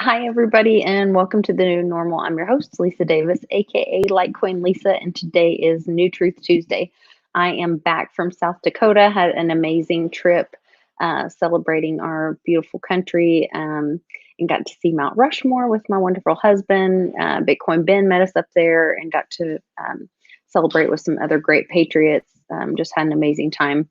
Hi, everybody, and welcome to the new normal. I'm your host, Lisa Davis, aka Litecoin Lisa, and today is New Truth Tuesday. I am back from South Dakota, had an amazing trip celebrating our beautiful country, and got to see Mount Rushmore with my wonderful husband. Bitcoin Ben met us up there and got to celebrate with some other great patriots. Just had an amazing time.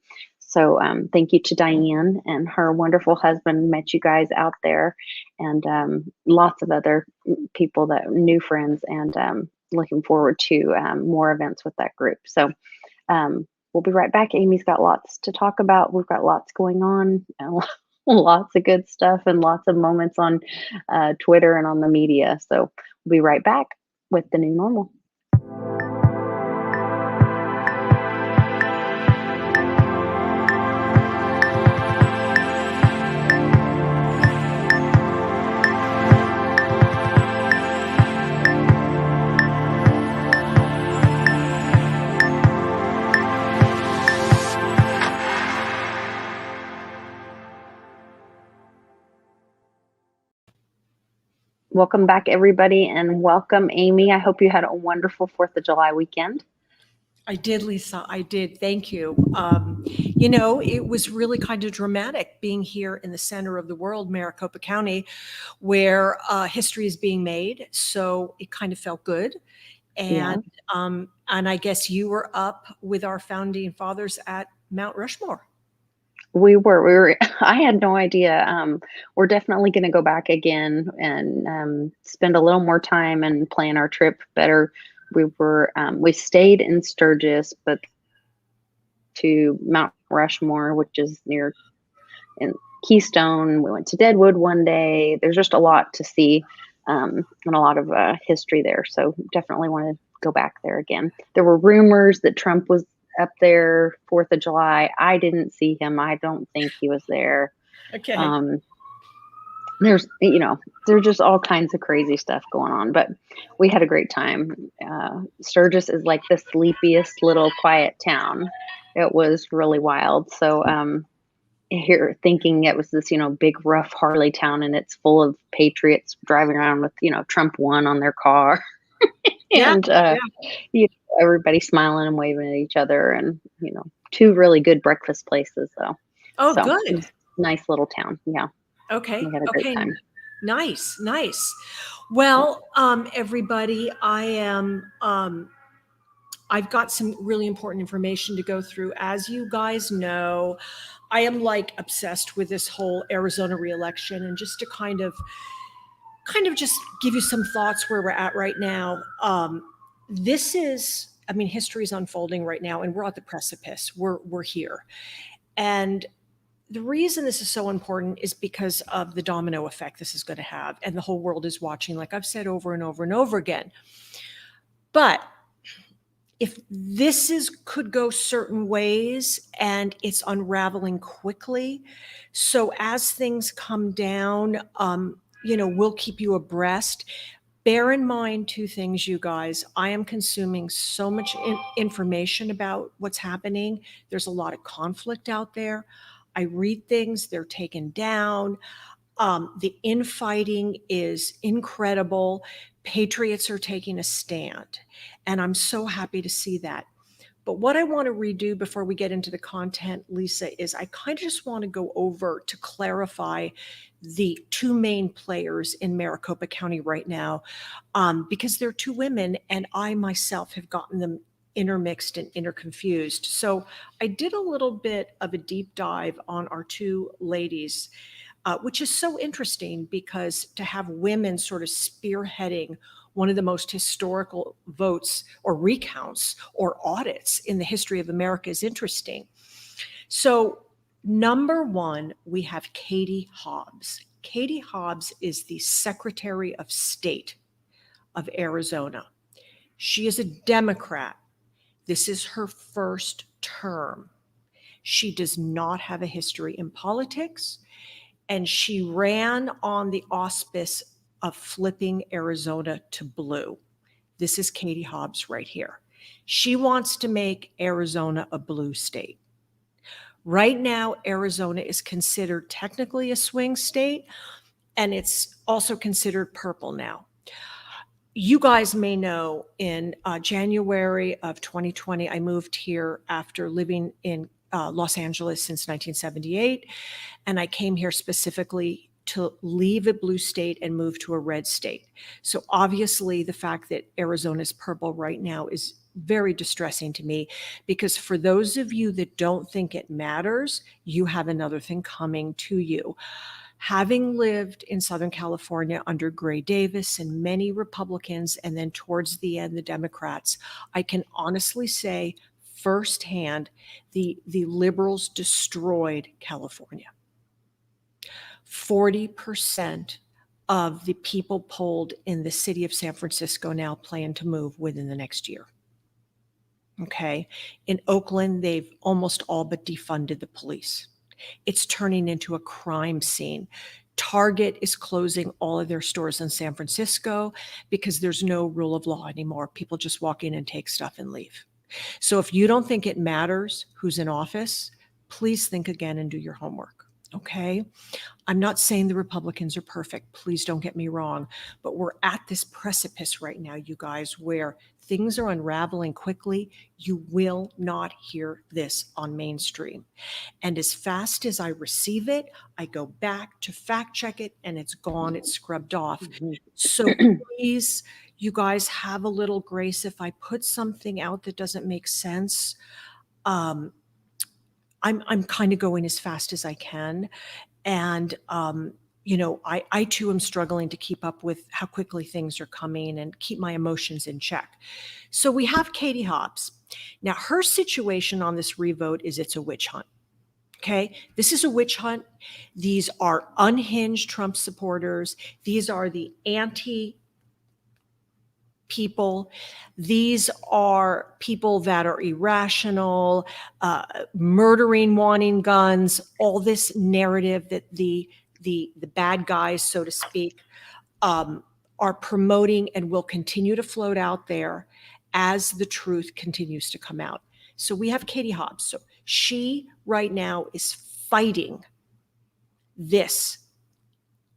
So thank you to Diane and her wonderful husband. Met you guys out there, and lots of other people that new friends, and looking forward to more events with that group. So we'll be right back. Amy's got lots to talk about. We've got lots going on, and lots of good stuff, and lots of moments on Twitter and on the media. So we'll be right back with the new normal. Welcome back, everybody, and welcome, Amy. I hope you had a wonderful 4th of July weekend. I did, Lisa. I did. Thank you. It was really kind of dramatic being here in the center of the world, Maricopa County, where history is being made. So it kind of felt good. And I guess you were up with our founding fathers at Mount Rushmore. We were. I had no idea. We're definitely going to go back again and spend a little more time and plan our trip better. We stayed in Sturgis, but to Mount Rushmore, which is near in Keystone. We went to Deadwood one day. There's just a lot to see, and a lot of history there. So definitely want to go back there again. There were rumors that Trump was up there 4th of July. I didn't see him. I don't think he was there. Okay. There's just all kinds of crazy stuff going on, but we had a great time. Sturgis is like the sleepiest little quiet town. It was really wild. So here thinking it was this, big rough Harley town, and it's full of patriots driving around with, Trump won on their car. And everybody smiling and waving at each other, and 2 really good breakfast places though. Oh, so, good. Nice little town. Yeah. Okay. We had a great time. Nice. Well, everybody, I've got some really important information to go through. As you guys know, I am obsessed with this whole Arizona reelection, and just to kind of just give you some thoughts where we're at right now. History is unfolding right now, and we're at the precipice. We're here. And the reason this is so important is because of the domino effect this is going to have, and the whole world is watching, like I've said over and over and over again. But if this could go certain ways, and it's unraveling quickly, so as things come down, we'll keep you abreast. Bear in mind 2 things, you guys. I am consuming so much information about what's happening. There's a lot of conflict out there. I read things, they're taken down. The infighting is incredible. Patriots are taking a stand, and I'm so happy to see that. But what I want to redo before we get into the content, Lisa, is I kind of just want to go over to clarify the 2 main players in Maricopa County right now, because they're 2 women, and I myself have gotten them intermixed and interconfused. So I did a little bit of a deep dive on our 2 ladies, which is so interesting, because to have women sort of spearheading one of the most historical votes or recounts or audits in the history of America is interesting. So number 1, we have Katie Hobbs. Katie Hobbs is the Secretary of State of Arizona. She is a Democrat. This is her first term. She does not have a history in politics, and she ran on the auspice of flipping Arizona to blue. This is Katie Hobbs right here. She wants to make Arizona a blue state. Right now, Arizona is considered technically a swing state, and it's also considered purple now. You guys may know in January of 2020, I moved here after living in Los Angeles since 1978. And I came here specifically to leave a blue state and move to a red state. So obviously the fact that Arizona is purple right now is very distressing to me, because for those of you that don't think it matters, you have another thing coming to you. Having lived in Southern California under Gray Davis and many Republicans, and then towards the end, the Democrats, I can honestly say firsthand, the liberals destroyed California. 40% of the people polled in the city of San Francisco now plan to move within the next year. Okay. In Oakland, they've almost all but defunded the police. It's turning into a crime scene. Target is closing all of their stores in San Francisco because there's no rule of law anymore. People just walk in and take stuff and leave. So if you don't think it matters who's in office, please think again and do your homework. Okay. I'm not saying the Republicans are perfect. Please don't get me wrong. But we're at this precipice right now, you guys, where things are unraveling quickly. You will not hear this on mainstream. And as fast as I receive it, I go back to fact check it, and it's gone. It's scrubbed off. So please, you guys, have a little grace. If I put something out that doesn't make sense, I'm kind of going as fast as I can. And, I too am struggling to keep up with how quickly things are coming and keep my emotions in check. So we have Katie Hobbs. Now, her situation on this revote is it's a witch hunt. Okay. This is a witch hunt. These are unhinged Trump supporters. These are the anti people. These are people that are irrational, murdering, wanting guns, all this narrative that the bad guys, so to speak, are promoting and will continue to float out there as the truth continues to come out. So we have Katie Hobbs. So she right now is fighting this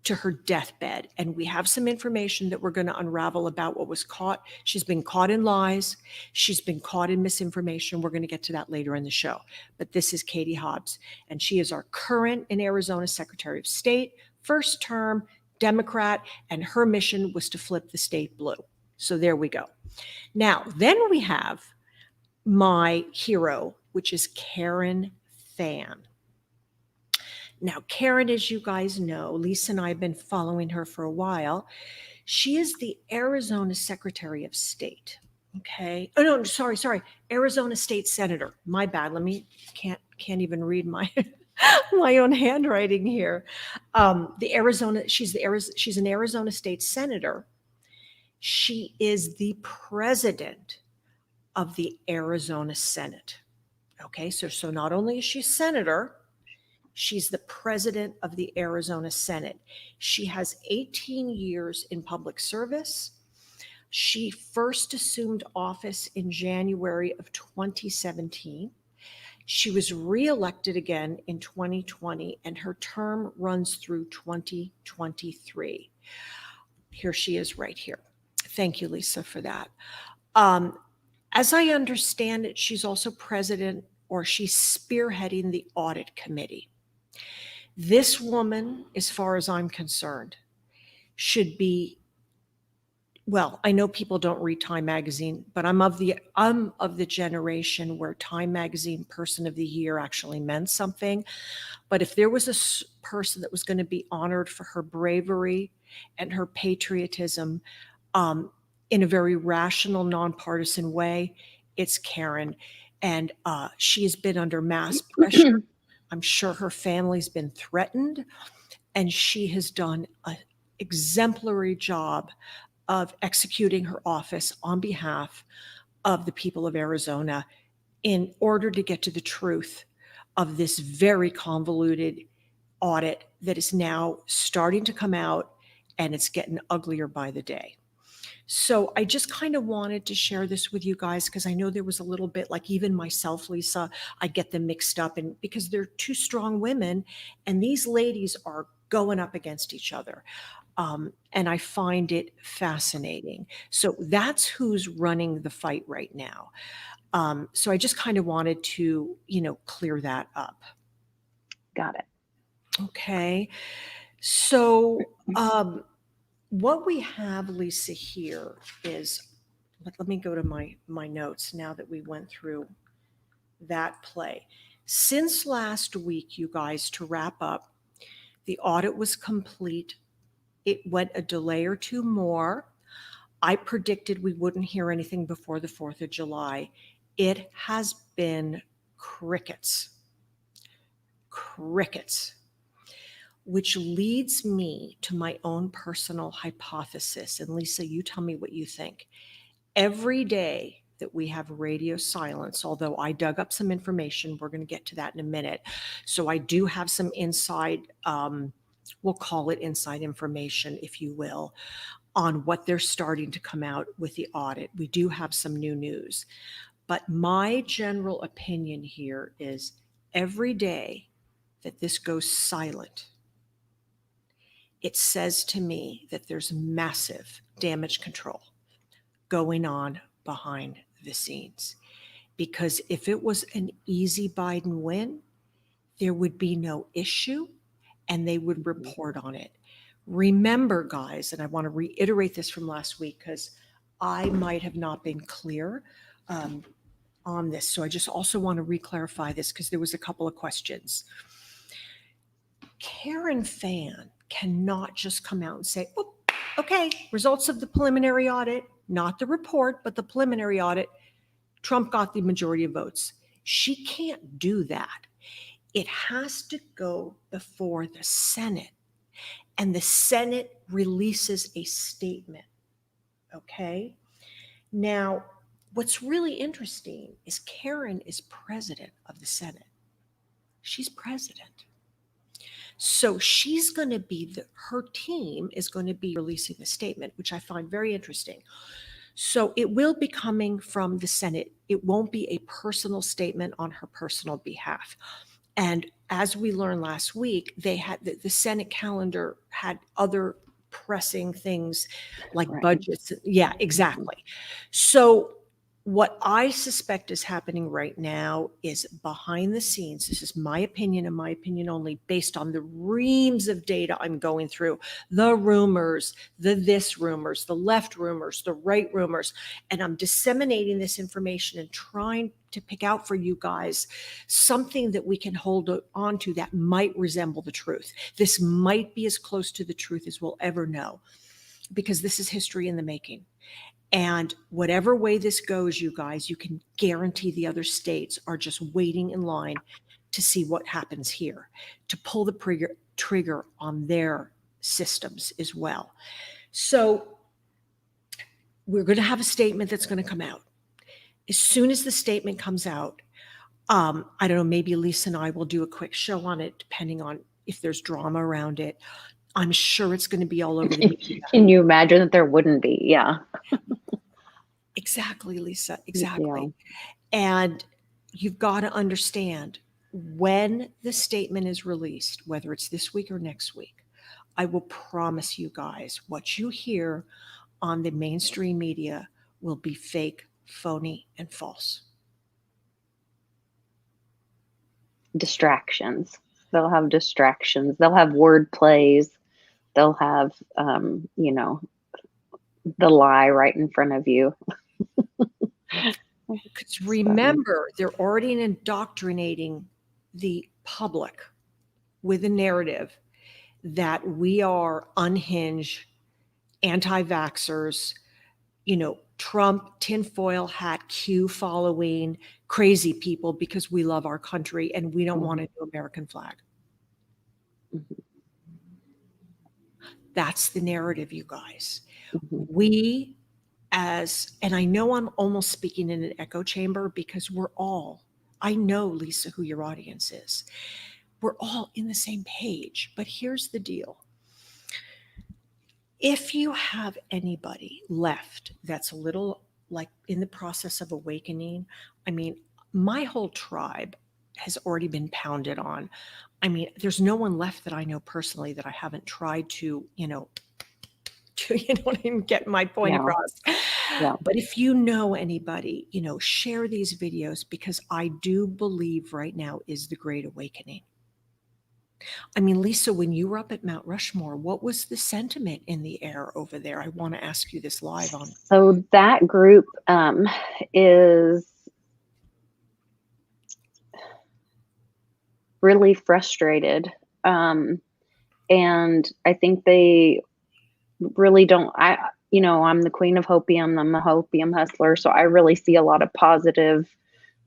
to her deathbed. And we have some information that we're going to unravel about what was caught. She's been caught in lies. She's been caught in misinformation. We're going to get to that later in the show. But this is Katie Hobbs, and she is our current in Arizona Secretary of State, first term Democrat, and her mission was to flip the state blue. So there we go. Now, then we have my hero, which is Karen Fann. Now, Karen, as you guys know, Lisa and I have been following her for a while. She is the Arizona Secretary of State. Okay. Oh, no, sorry. Arizona State Senator. My bad. Can't even read my my own handwriting here. She's an Arizona State Senator. She is the president of the Arizona Senate. Okay. So not only is she senator, she's the president of the Arizona Senate. She has 18 years in public service. She first assumed office in January of 2017. She was reelected again in 2020, and her term runs through 2023. Here she is right here. Thank you, Lisa, for that. As I understand it, she's also president, or she's spearheading the audit committee. This woman, as far as I'm concerned, should be, well, I know people don't read Time magazine, but I'm of the generation where Time magazine Person of the Year actually meant something. But if there was a person that was going to be honored for her bravery and her patriotism in a very rational, nonpartisan way, it's Karen. And she has been under mass pressure. I'm sure her family's been threatened, and she has done an exemplary job of executing her office on behalf of the people of Arizona in order to get to the truth of this very convoluted audit that is now starting to come out, and it's getting uglier by the day. So I just kind of wanted to share this with you guys because I know there was a little bit, like even myself, Lisa, I get them mixed up, and because they're two strong women, and these ladies are going up against each other. And I find it fascinating. So that's who's running the fight right now. So I just kind of wanted to, clear that up. Got it. Okay. So what we have, Lisa, here is, let me go to my notes now that we went through that play. Since last week, you guys, to wrap up, the audit was complete. It went a delay or two more. I predicted we wouldn't hear anything before the 4th of July. It has been crickets. Crickets. Which leads me to my own personal hypothesis. And Lisa, you tell me what you think. Every day that we have radio silence, although I dug up some information, we're going to get to that in a minute. So I do have some inside, we'll call it inside information, if you will, on what they're starting to come out with the audit. We do have some new news. But my general opinion here is every day that this goes silent, it says to me that there's massive damage control going on behind the scenes. Because if it was an easy Biden win, there would be no issue and they would report on it. Remember, guys, and I want to reiterate this from last week because I might have not been clear on this. So I just also want to re-clarify this because there was a couple of questions. Karen Fan cannot just come out and say, oh, okay, results of the preliminary audit, not the report, but the preliminary audit, Trump got the majority of votes. She can't do that. It has to go before the Senate, and the Senate releases a statement. Okay? Now, what's really interesting is Karen is president of the Senate. She's president. So she's going to be, her team is going to be releasing a statement, which I find very interesting. So it will be coming from the Senate. It won't be a personal statement on her personal behalf. And as we learned last week, they had the Senate calendar had other pressing things like budgets. Yeah, exactly. So what I suspect is happening right now is behind the scenes. This is my opinion and my opinion only, based on the reams of data I'm going through, the rumors, the this rumors, the left rumors, the right rumors, and I'm disseminating this information and trying to pick out for you guys something that we can hold on to that might resemble the truth. This might be as close to the truth as we'll ever know, because this is history in the making. And whatever way this goes, you guys, you can guarantee the other states are just waiting in line to see what happens here, to pull the trigger on their systems as well. So we're going to have a statement that's going to come out. As soon as the statement comes out, I don't know, maybe Lisa and I will do a quick show on it, depending on if there's drama around it. I'm sure it's going to be all over the media. Can you imagine that there wouldn't be? Yeah. Exactly, Lisa. Exactly. Yeah. And you've got to understand, when the statement is released, whether it's this week or next week, I will promise you guys what you hear on the mainstream media will be fake, phony, and false. Distractions. They'll have distractions. They'll have word plays. They'll have, the lie right in front of you. Because remember, they're already indoctrinating the public with a narrative that we are unhinged, anti-vaxxers, Trump, tinfoil hat, Q following, crazy people because we love our country and we don't want a new American flag. That's the narrative, you guys. We and I know I'm almost speaking in an echo chamber because I know, Lisa, who your audience is. We're all in the same page, but here's the deal. If you have anybody left that's a little like in the process of awakening, I mean, my whole tribe has already been pounded on. I mean, there's no one left that I know personally that I haven't tried to, get my point Yeah. across. Yeah. But if you know anybody, share these videos, because I do believe right now is the Great Awakening. I mean, Lisa, when you were up at Mount Rushmore, what was the sentiment in the air over there? I want to ask you this live on. So that group is really frustrated. And I think they really don't, I'm the queen of hopium. I'm the hopium hustler. So I really see a lot of positive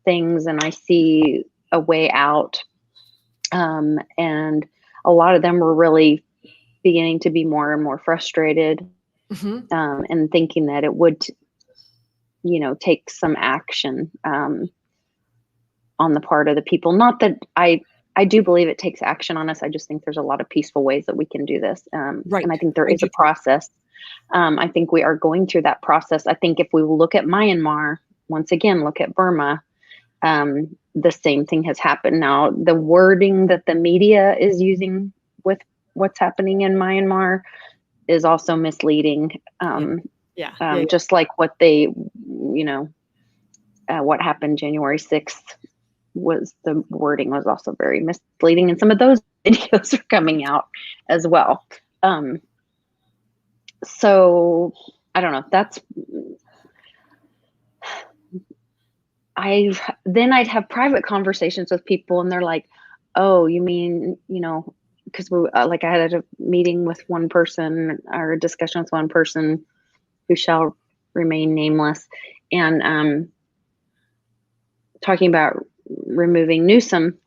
things, and I see a way out. And a lot of them were really beginning to be more and more frustrated, and thinking that it would, take some action on the part of the people. Not that I do believe it takes action on us. I just think there's a lot of peaceful ways that we can do this. Right. And I think there is a process. I think we are going through that process. I think if we look at Myanmar, once again, look at Burma, the same thing has happened. Now, the wording that the media is using with what's happening in Myanmar is also misleading. Just like what they, what happened January 6th, was the wording was also very misleading, and some of those videos are coming out as well. So I don't know. I'd have private conversations with people, and they're like, "Oh, you mean, because I had a meeting with one person, or a discussion with one person who shall remain nameless, and talking about removing Newsom."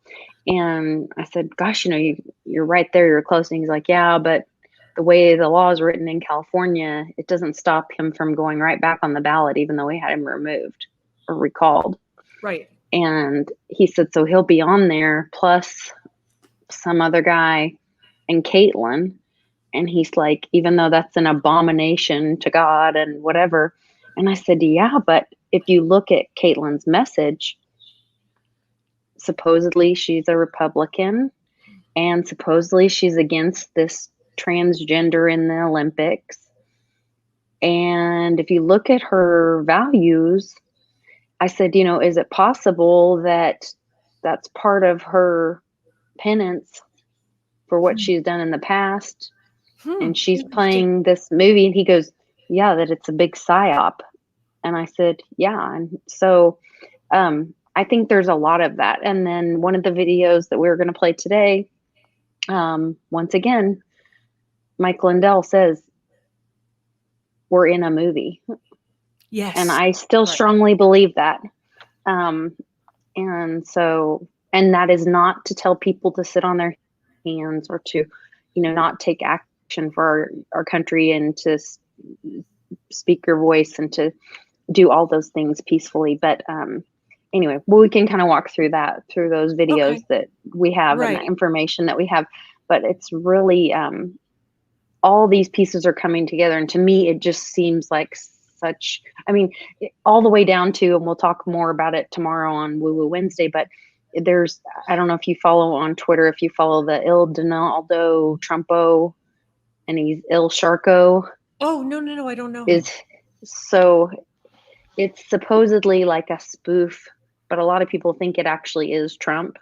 And I said, "Gosh, you're right there. You're close." And he's like, "Yeah, but the way the law is written in California, it doesn't stop him from going right back on the ballot, even though we had him removed or recalled." Right. And he said, "So he'll be on there plus some other guy and Caitlyn." And he's like, "Even though that's an abomination to God and whatever." And I said, "Yeah, but if you look at Caitlyn's message, supposedly she's a Republican, and supposedly she's against this transgender in the Olympics. And if you look at her values," I said, "is it possible that that's part of her penance for what she's done in the past? And she's playing this movie." And he goes, "Yeah, that it's a big psyop." And I said, "Yeah." And so I think there's a lot of that. And then one of the videos that we were going to play today, once again, Mike Lindell says, "We're in a movie." Yes. And I still strongly believe that. And that is not to tell people to sit on their hands, or to, not take action for our country, and to speak your voice, and to do all those things peacefully. But anyway, we can kind of walk through those videos that we have, and the information that we have. But it's really, all these pieces are coming together. And to me, it just seems like all the way down to, and we'll talk more about it tomorrow on Woo Woo Wednesday, but I don't know if you follow on Twitter, if you follow the Il Donaldo Trumpo, and he's Il Sharko. Oh, no, I don't know. So it's supposedly like a spoof, but a lot of people think it actually is Trump.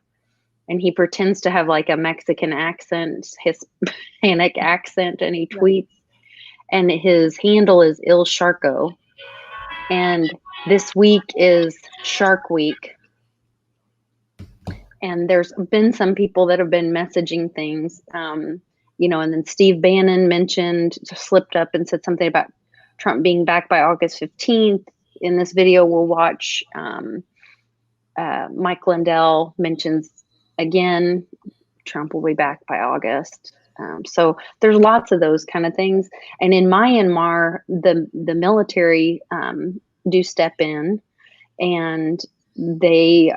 And he pretends to have like a Mexican accent, Hispanic accent, and he tweets. And his handle is Il Sharko. And this week is Shark Week. And there's been some people that have been messaging things, and then Steve Bannon slipped up and said something about Trump being back by August 15th. In this video we'll watch, Mike Lindell mentions again, Trump will be back by August. So there's lots of those kind of things. And in Myanmar, the military do step in, and they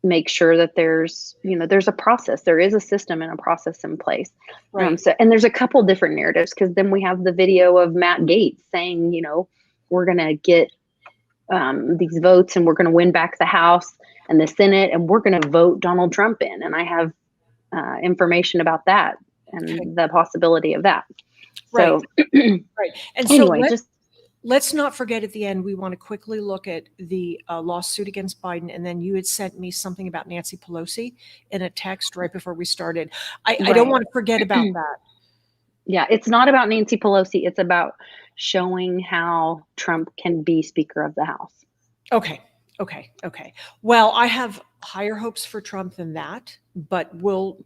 make sure that there's a process. There is a system and a process in place. Right. And there's a couple different narratives, because then we have the video of Matt Gaetz saying, we're going to get these votes, and we're going to win back the House. and the Senate, and we're going to vote Donald Trump in. And I have information about that and the possibility of that. Right. So, right. And anyway, so let's not forget at the end, we want to quickly look at the lawsuit against Biden. And then you had sent me something about Nancy Pelosi in a text right before we started. I don't want to forget about that. Yeah, it's not about Nancy Pelosi. It's about showing how Trump can be Speaker of the House. Okay. Well, I have higher hopes for Trump than that, but well,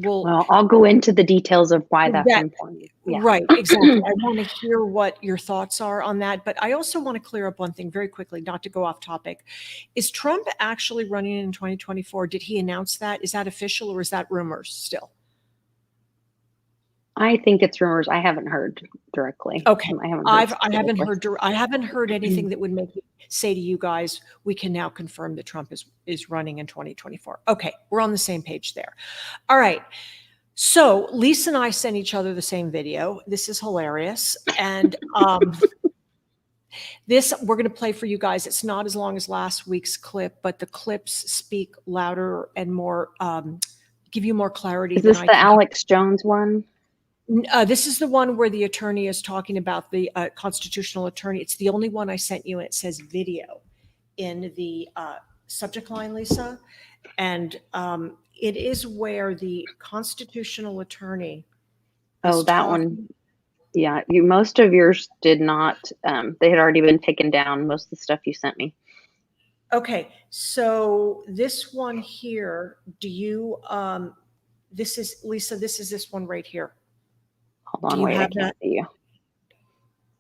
I'll go into the details of why that's important. Yeah. Right, exactly. I want to hear what your thoughts are on that, but I also want to clear up one thing very quickly, not to go off topic. Is Trump actually running in 2024? Did he announce that? Is that official, or is that rumors still? I think it's rumors. I haven't heard directly. Okay. I haven't heard anything that would make me say to you guys, we can now confirm that Trump is running in 2024. Okay, we're on the same page there. All right. So Lisa and I sent each other the same video. This is hilarious. And this we're going to play for you guys. It's not as long as last week's clip, but the clips speak louder and more, give you more clarity. Is this the Alex Jones one? This is the one where the attorney is talking about the constitutional attorney. It's the only one I sent you, and it says video in the subject line, Lisa. And it is where the constitutional attorney. Oh, that one. Yeah, most of yours did not. They had already been taken down. Most of the stuff you sent me. Okay, so this one here. Do you? This is Lisa. This is this one right here. Hold on, wait, I can't see you.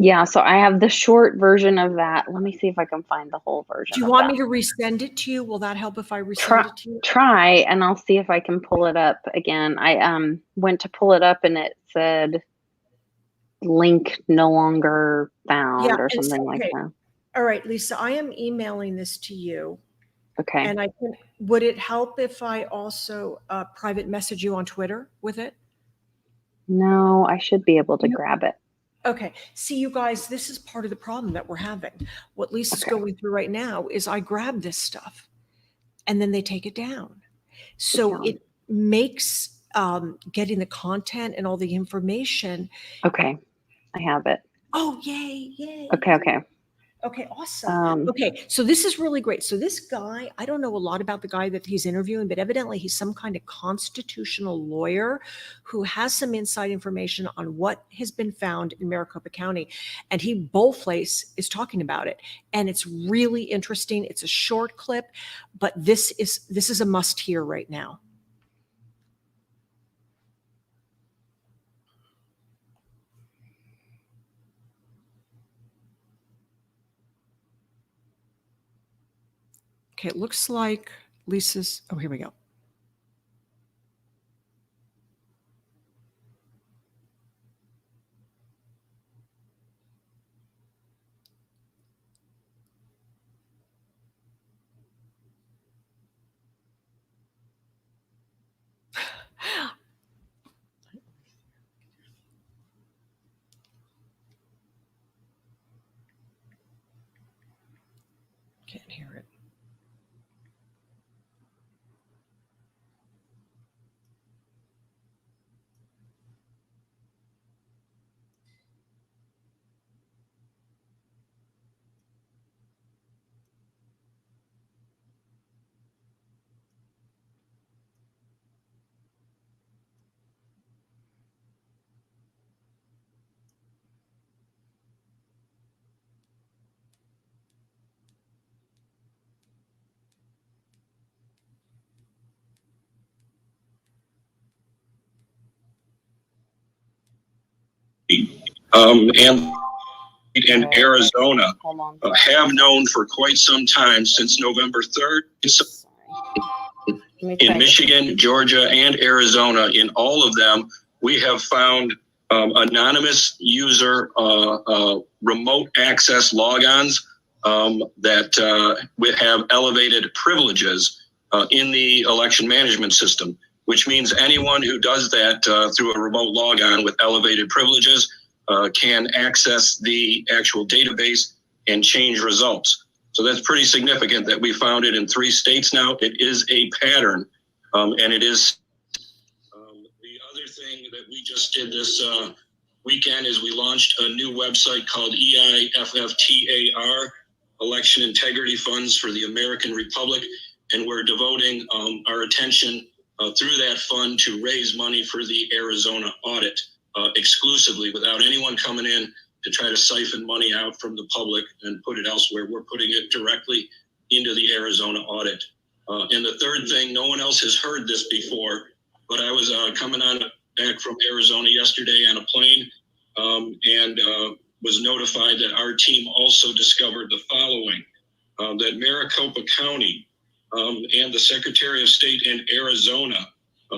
Yeah, so I have the short version of that. Let me see if I can find the whole version. Do you want me to resend it to you? Will that help if I resend it to you? Try, and I'll see if I can pull it up again. I went to pull it up, and it said link no longer found, or something like that. All right, Lisa, I am emailing this to you. Okay. And would it help if I also private message you on Twitter with it? No, I should be able to grab it. Okay. See, you guys, this is part of the problem that we're having. What Lisa's going through right now is I grab this stuff and then they take it down. So it makes getting the content and all the information. Okay. I have it. Oh, yay. Okay, awesome. Okay, so this is really great. So this guy, I don't know a lot about the guy that he's interviewing, but evidently he's some kind of constitutional lawyer who has some inside information on what has been found in Maricopa County. And he boldface is talking about it. And it's really interesting. It's a short clip, but this is a must hear right now. Okay, it looks like Lisa's, oh, here we go. Can't hear it. And Arizona have known for quite some time, since November 3rd. In Michigan, Georgia, and Arizona, in all of them, we have found anonymous user remote access logons that have elevated privileges in the election management system, which means anyone who does that through a remote logon with elevated privileges can access the actual database and change results. So that's pretty significant that we found it in 3 states now. It is a pattern, and it is. The other thing that we just did this weekend is we launched a new website called EIFFTAR, Election Integrity Funds for the American Republic, and we're devoting our attention through that fund to raise money for the Arizona audit exclusively, without anyone coming in to try to siphon money out from the public and put it elsewhere. We're putting it directly into the Arizona audit. And the third thing, no one else has heard this before, but I was coming back from Arizona yesterday on a plane and was notified that our team also discovered the following, that Maricopa County and the Secretary of State in Arizona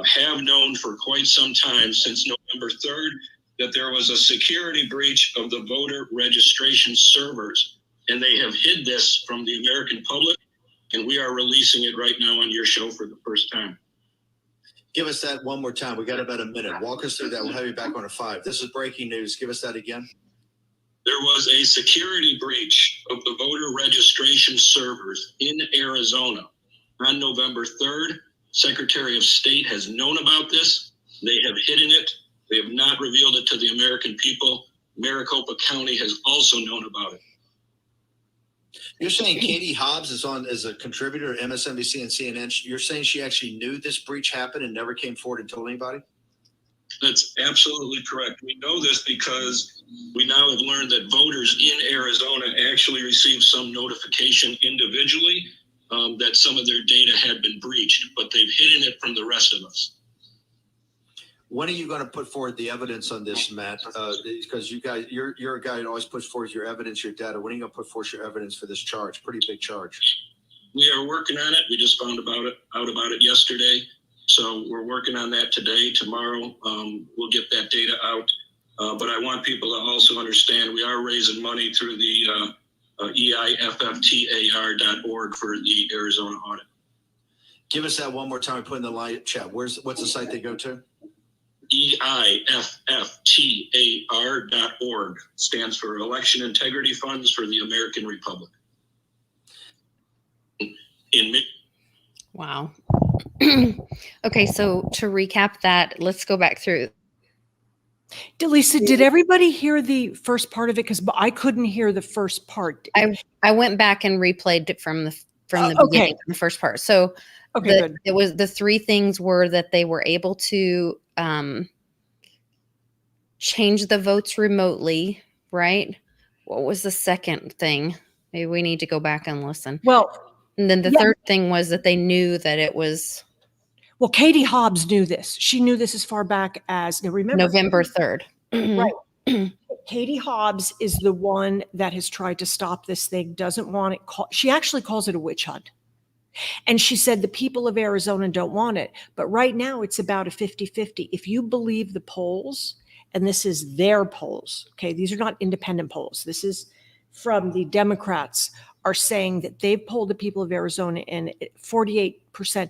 have known for quite some time, since November 3rd, that there was a security breach of the voter registration servers, and they have hid this from the American public, and we are releasing it right now on your show for the first time. Give us that one more time. We got about a minute. Walk us through that. We'll have you back on at 5. This is breaking news. Give us that again. There was a security breach of the voter registration servers in Arizona on November 3rd. Secretary of State has known about this. They have hidden it. They have not revealed it to the American people. Maricopa County has also known about it. You're saying Katie Hobbs is on as a contributor at MSNBC and CNN. You're saying she actually knew this breach happened and never came forward and told anybody? That's absolutely correct. We know this because we now have learned that voters in Arizona actually received some notification individually that some of their data had been breached, but they've hidden it from the rest of us. When are you going to put forward the evidence on this, Matt? Because you guys, you're a guy who always puts forward your evidence, your data. When are you going to put forth your evidence for this charge? Pretty big charge. We are working on it. We just found out about it yesterday. So we're working on that today. Tomorrow, we'll get that data out. But I want people to also understand we are raising money through the EIFFTAR.org for the Arizona audit. Give us that one more time. Put in the live chat. What's the site they go to? EIFFTAR.org stands for Election Integrity Funds for the American Republic. Wow. Okay, so to recap that, let's go back through. Lisa, did everybody hear the first part of it? Because I couldn't hear the first part. I went back and replayed it from the beginning, the first part. So good. It was the 3 things were that they were able to change the votes remotely, right? What was the second thing? Maybe we need to go back and listen. Well, and then the third thing was that they knew that it was. Well, Katie Hobbs knew this. She knew this as far back as, remember, November 3rd. Right. Katie Hobbs is the one that has tried to stop this thing, doesn't want it. She actually calls it a witch hunt. And she said the people of Arizona don't want it. But right now it's about a 50-50. If you believe the polls, and this is their polls, okay, these are not independent polls. This is from the Democrats, are saying that they've polled the people of Arizona and 48%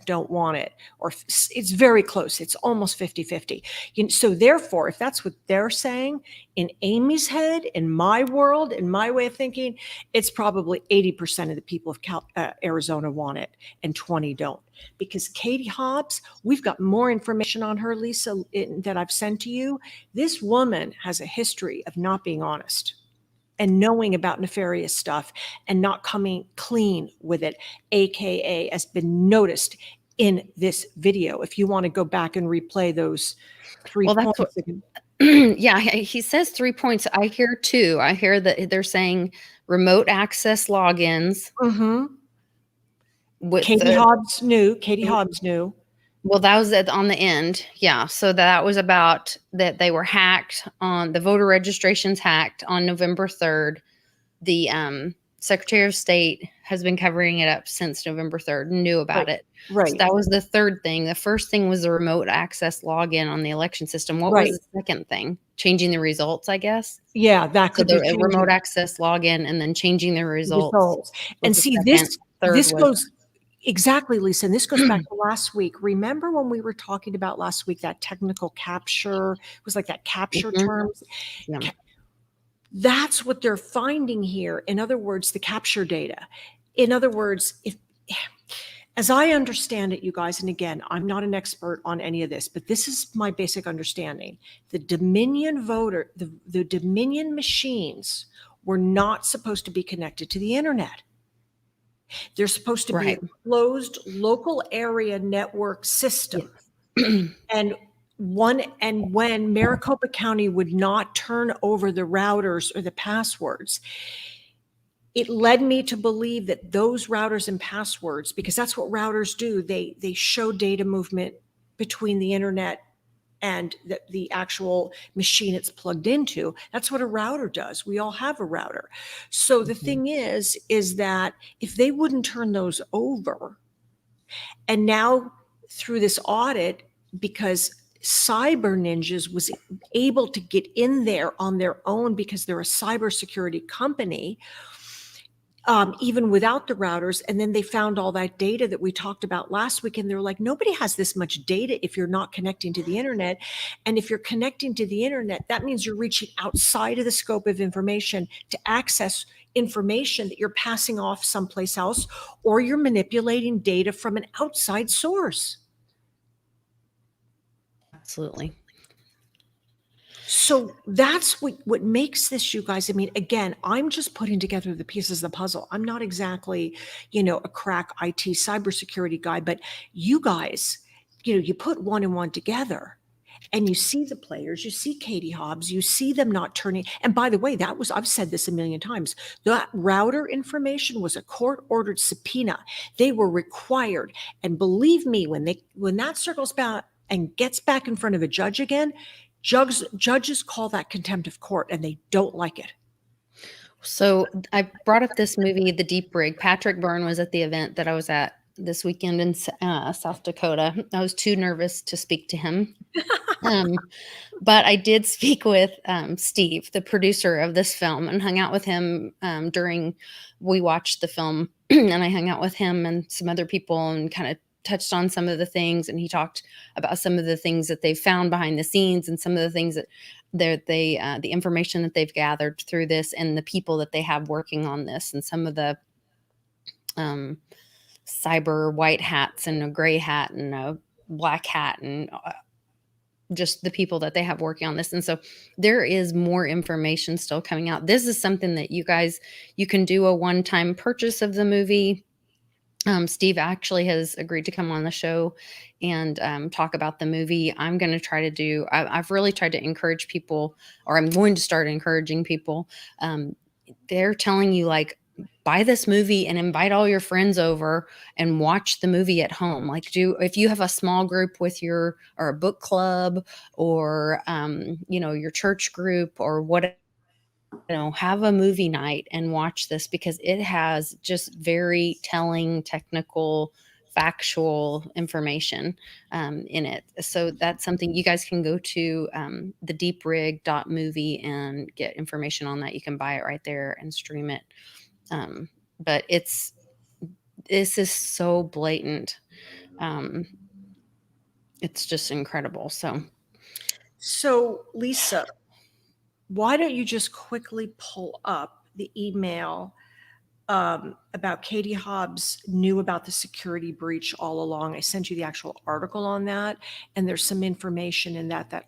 don't want it, or it's very close. It's almost 50-50. So therefore, if that's what they're saying, in Amy's head, in my world, in my way of thinking, it's probably 80% of the people of Arizona want it and 20 don't. Because Katie Hobbs, we've got more information on her, Lisa, that I've sent to you. This woman has a history of not being honest and knowing about nefarious stuff and not coming clean with it, AKA has been noticed in this video. If you want to go back and replay those 3 points. Yeah, he says 3 points. I hear 2. I hear that they're saying remote access logins. Mm-hmm. Katie Hobbs knew. Well, that was on the end. Yeah. So that was about that they were hacked on the voter registrations hacked on November 3rd. The Secretary of State has been covering it up since November 3rd, knew about it. Right. So that was the third thing. The first thing was the remote access login on the election system. What was the second thing? Changing the results, I guess. Yeah, that could be the remote access login and then changing the results. And see, this goes. Exactly, Lisa. And this goes back to last week. Remember when we were talking about last week, that technical capture, it was like that capture terms. Yeah. That's what they're finding here. In other words, the capture data. in other words, if, as I understand it, you guys, and again, I'm not an expert on any of this, but this is my basic understanding. The Dominion the Dominion machines were not supposed to be connected to the internet. They're supposed to be a closed local area network system. And when Maricopa County would not turn over the routers or the passwords, it led me to believe that those routers and passwords, because that's what routers do, they show data movement between the internet and the actual machine it's plugged into. That's what a router does. We all have a router. So the thing is that if they wouldn't turn those over, and now through this audit, because Cyber Ninjas was able to get in there on their own because they're a cybersecurity company, even without the routers. And then they found all that data that we talked about last week. And they're like, nobody has this much data if you're not connecting to the internet. And if you're connecting to the internet, that means you're reaching outside of the scope of information to access information that you're passing off someplace else, or you're manipulating data from an outside source. Absolutely. So that's what makes this, you guys. I mean, again, I'm just putting together the pieces of the puzzle. I'm not exactly, a crack IT cybersecurity guy, but you guys, you put one and one together and you see the players, you see Katie Hobbs, you see them not turning. And by the way, I've said this a million times, that router information was a court-ordered subpoena. They were required. And believe me, when that circles back and gets back in front of a judge again, judges call that contempt of court, and they don't like it. So I brought up this movie, The Deep Rig. Patrick Byrne was at the event that I was at this weekend in South Dakota. I was too nervous to speak to him. But I did speak with Steve, the producer of this film, and hung out with him during we watched the film. And I hung out with him and some other people and kind of touched on some of the things, and he talked about some of the things that they found behind the scenes and some of the things that the information that they've gathered through this and the people that they have working on this, and some of the cyber white hats and a gray hat and a black hat and just the people that they have working on this. And so there is more information still coming out. This is something that you can do a one-time purchase of the movie. Steve actually has agreed to come on the show and talk about the movie. I'm going to try to I've really tried to encourage people, or I'm going to start encouraging people. They're telling you, like, buy this movie and invite all your friends over and watch the movie at home. Like, if you have a small group with or a book club or, your church group or whatever, have a movie night and watch this, because it has just very telling, technical, factual information in it. So that's something you guys can go to thedeeprig.movie and get information on that. You can buy it right there and stream it. But this is so blatant. It's just incredible. So Lisa, why don't you just quickly pull up the email about Katie Hobbs knew about the security breach all along. I sent you the actual article on that, and there's some information in that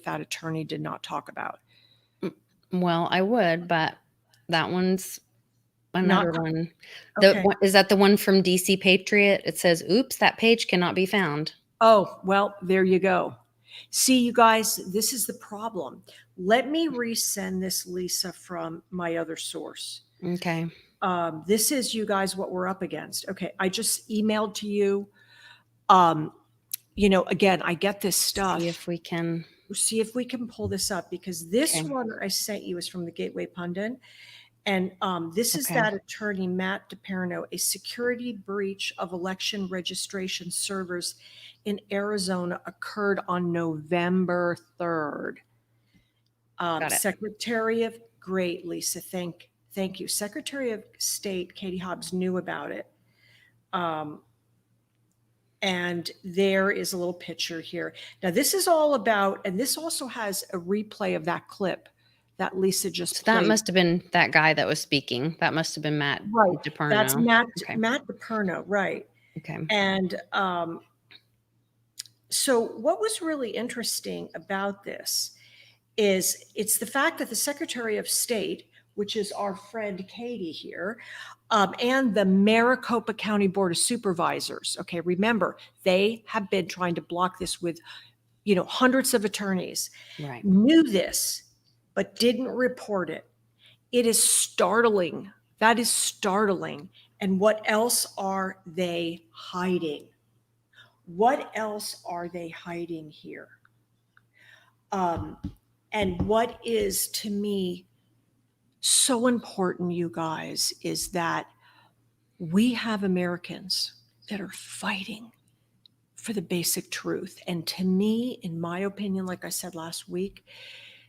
attorney did not talk about. Well, I would, but that one's another one. Okay. Is that the one from DC Patriot? It says, oops, that page cannot be found. Oh, well, there you go. See, you guys, this is the problem. Let me resend this, Lisa, from my other source. Okay. This is, you guys, what we're up against. Okay. I just emailed to you. Again, I get this stuff. See if we can pull this up, because this one I sent you is from the Gateway Pundit. And this is that attorney, Matt DePerno, a security breach of election registration servers in Arizona occurred on November 3rd. Secretary of, great, Lisa, thank you. Secretary of State Katie Hobbs knew about it. And there is a little picture here. Now, this is all about, and this also has a replay of that clip that Lisa just So that played. must have been that guy that was speaking. That must have been Matt Right. DePerno. That's Matt Okay. DePerno, right. Okay. And so what was really interesting about this is it's the fact that the Secretary of State, which is our friend Katie here, and the Maricopa County Board of Supervisors, okay, remember, they have been trying to block this with, hundreds of attorneys, Right. knew this, but didn't report it. It is startling. That is startling. And what else are they hiding? What else are they hiding here? And what is, to me, so important, you guys, is that we have Americans that are fighting for the basic truth. And to me, in my opinion, like I said last week,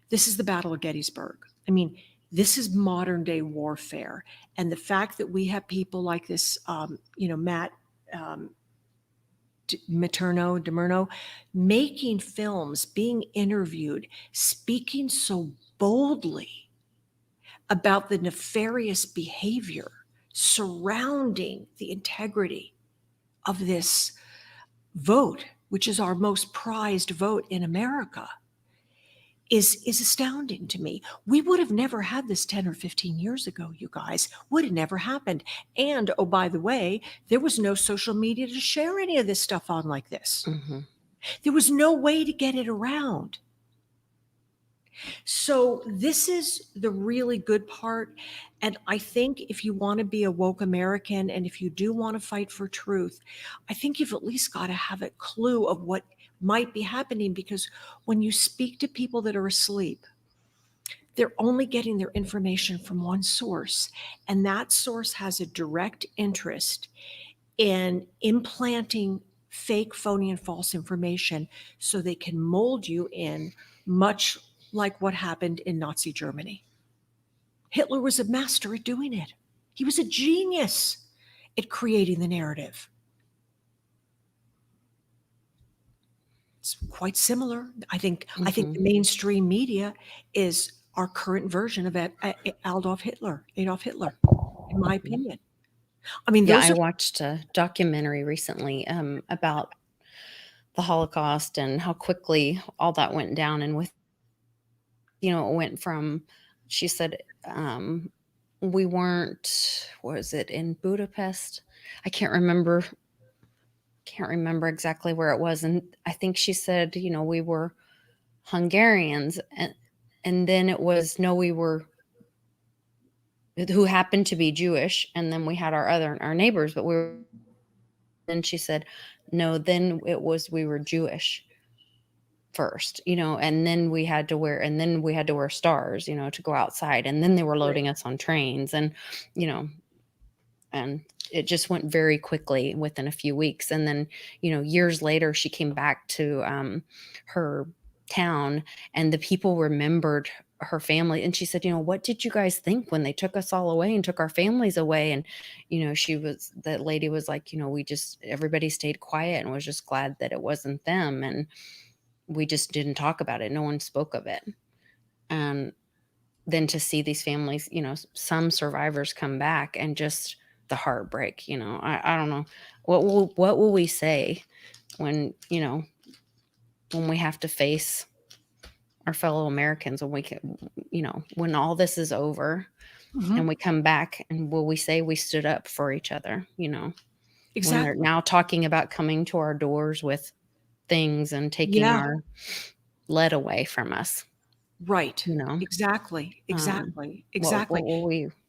this is the Battle of Gettysburg. I mean, this is modern day warfare. And the fact that we have people like this, Matt DeMerno, making films, being interviewed, speaking so boldly about the nefarious behavior surrounding the integrity of this vote, which is our most prized vote in America, is astounding to me. We would have never had this 10 or 15 years ago, you guys. Would have never happened. And, oh, by the way, there was no social media to share any of this stuff on like this. Mm-hmm. There was no way to get it around. So this is the really good part. And I think if you want to be a woke American, and if you do want to fight for truth, I think you've at least got to have a clue of what might be happening, because when you speak to people that are asleep, they're only getting their information from one source. And that source has a direct interest in implanting fake, phony, and false information so they can mold you in, much like what happened in Nazi Germany. Hitler was a master at doing it. He was a genius at creating the narrative. It's quite similar. I think the mainstream media is our current version of Adolf Hitler, in my opinion. I mean, I watched a documentary recently about the Holocaust and how quickly all that went down. And with, it went from, she said, we weren't, was it in Budapest? I can't remember exactly where it was. And I think she said, we were Hungarians, and then it was, no, we were, who happened to be Jewish. And then we had our neighbors, but then she said, no, then it was, we were Jewish first, and then we had to wear stars, to go outside. And then they were loading us on trains, and, and it just went very quickly within a few weeks. And then, years later, she came back to her town, and the people remembered her family. And she said, what did you guys think when they took us all away and took our families away? And, that lady was like, everybody stayed quiet and was just glad that it wasn't them. And we just didn't talk about it. No one spoke of it. And then to see these families, some survivors come back, and just the heartbreak, I don't know. What will we say when, when we have to face our fellow Americans, when we can, when all this is over, and we come back, and will we say we stood up for each other, Exactly. When they're now talking about coming to our doors with things and taking our lead away from us. Right. Exactly. What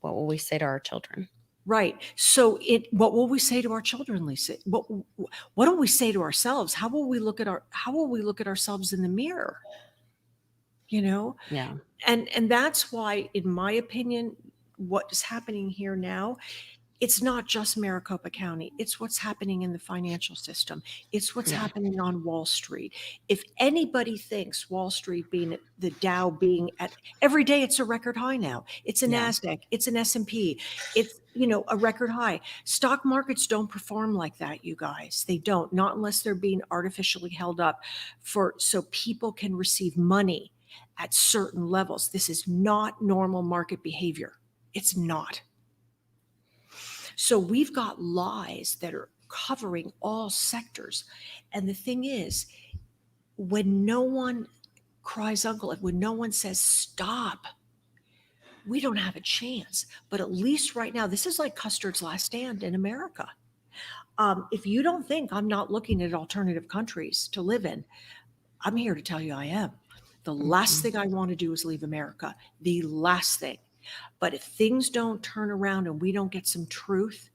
will we say to our children? Right. So what will we say to our children, Lisa? What do we say to ourselves? How will we look at ourselves in the mirror? Yeah. And that's why, in my opinion, what is happening here now, it's not just Maricopa County. It's what's happening in the financial system. It's what's happening on Wall Street. If anybody thinks Wall Street being the Dow being at every day, it's a record high now. It's a NASDAQ. It's an S&P. It's, a record high. Stock markets don't perform like that, you guys. They don't, not unless they're being artificially held up so people can receive money. at certain levels. This is not normal market behavior. It's not. So we've got lies that are covering all sectors. And the thing is, when no one cries uncle, when no one says stop, we don't have a chance. But at least right now, this is like Custard's last stand in America. If you don't think I'm not looking at alternative countries to live in, I'm here to tell you I am. The last thing I want to do is leave America. The last thing. But if things don't turn around and we don't get some truth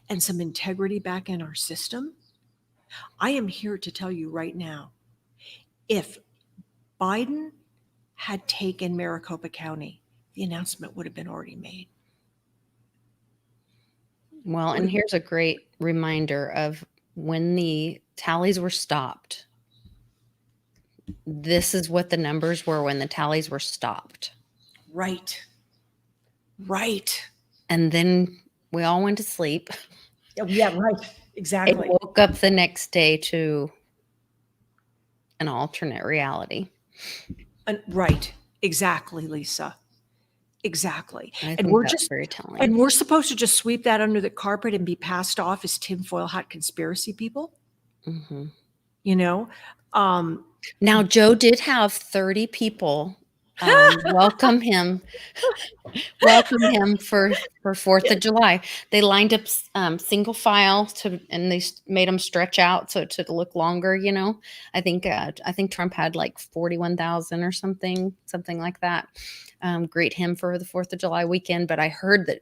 and some integrity back in our system, I am here to tell you right now, if Biden had taken Maricopa County, the announcement would have been already made. Well, and here's a great reminder of when the tallies were stopped. This is what the numbers were when the tallies were stopped. Right. Right. And then we all went to sleep. Yeah, right. Exactly. And woke up the next day to an alternate reality. Right. Exactly, Lisa. Exactly. And we're just very telling. And we're supposed to just sweep that under the carpet and be passed off as tinfoil hat conspiracy people. Mm-hmm. You know, now Joe did have 30 people welcome him for 4th of July. They lined up single file and they made them stretch out so to look longer. You know, I think Trump had like 41,000 or something like that. Greet him for the 4th of July weekend. But I heard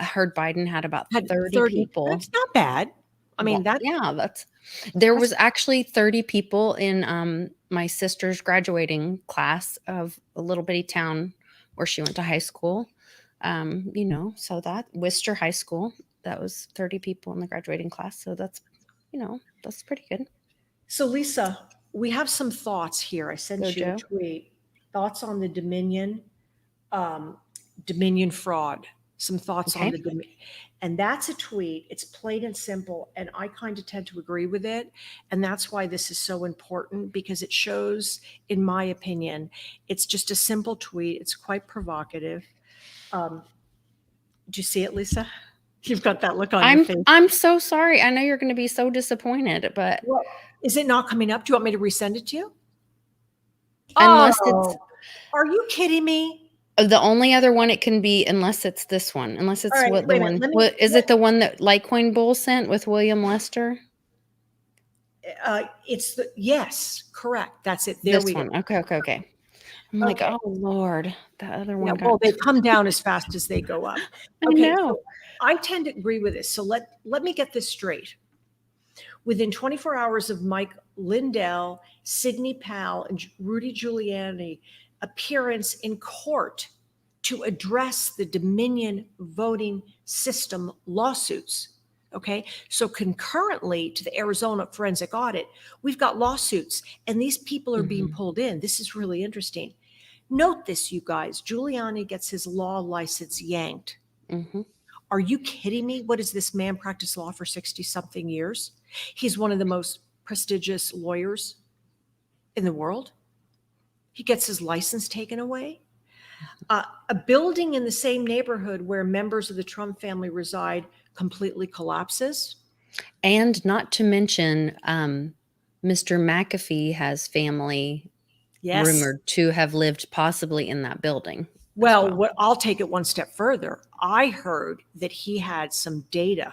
Biden had about 30 people. That's not bad. I mean, there was actually 30 people in my sister's graduating class of a little bitty town where she went to high school. You know, so that Worcester High School, that was 30 people in the graduating class. So that's, you know, that's pretty good. So Lisa, we have some thoughts here. I sent you a tweet. Thoughts on the Dominion fraud. Some thoughts on the Dominion. And that's a tweet. It's plain and simple. And I kind of tend to agree with it. And that's why this is so important, because it shows, in my opinion, it's just a simple tweet. It's quite provocative. Do you see it, Lisa? You've got that look on your face. I'm so sorry. I know you're going to be so disappointed, but is it not coming up? Do you want me to resend it to you? Unless it's. Are you kidding me? The only other one it can be, unless it's this one, unless it's it the one that Litecoin Bull sent with William Lester? Yes, correct. That's it. There we go. Okay. I'm like, oh Lord, that other one. Well, they come down as fast as they go up. Okay, so I tend to agree with this. So let me get this straight. Within 24 hours of Mike Lindell, Sidney Powell, and Rudy Giuliani appearance in court to address the Dominion voting system lawsuits. Okay, so concurrently to the Arizona forensic audit, we've got lawsuits, and these people are being pulled in. This is really interesting. Note this, you guys. Giuliani gets his law license yanked. Are you kidding me? What does this man practice law for 60-something years? He's one of the most prestigious lawyers in the world. He gets his license taken away. A building in the same neighborhood where members of the Trump family reside completely collapses. And not to mention, Mr. McAfee has family rumored to have lived possibly in that building. Well, I'll take it one step further. I heard that he had some data.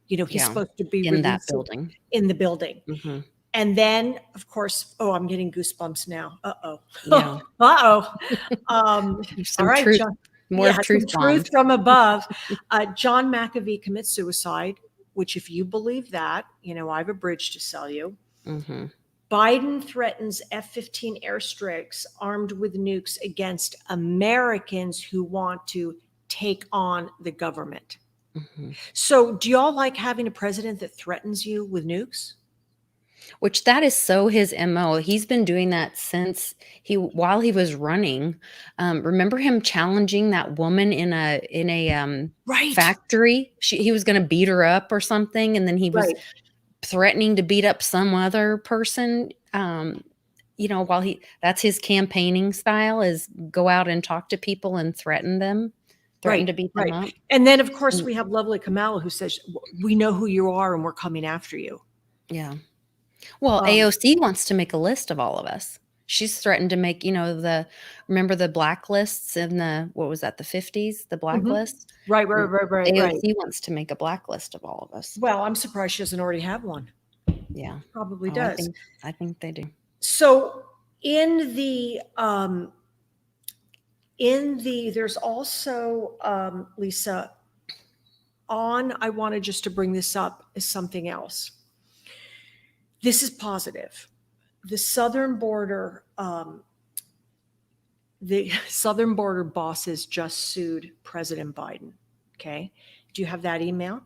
You know, he's supposed to be in that building. In the building. And then, of course, I'm getting goosebumps now. Yeah. All right, truth, John. More truth from above. John McAfee commits suicide, which, if you believe that, you know, I have a bridge to sell you. Biden threatens F-15 airstrikes armed with nukes against Americans who want to take on the government. So do y'all like having a president that threatens you with nukes? Which that is so his MO. He's been doing that since while he was running. Remember him challenging that woman in a factory? He was going to beat her up or something, and then he was threatening to beat up some other person. while that's his campaigning style, is go out and talk to people and threaten Right, to beat them up. And then, of course, we have lovely Kamala who says, we know who you are and we're coming after you. Yeah. Well, AOC wants to make a list of all of us. She's threatened to make, remember the blacklists in what was that, the 50s, the blacklist? Right. AOC wants to make a blacklist of all of us. Well, I'm surprised she doesn't already have one. Yeah. Probably does. I think they do. So there's also, Lisa, I wanted just to bring this up as something else. This is positive. The southern border bosses just sued President Biden. Okay. Do you have that email?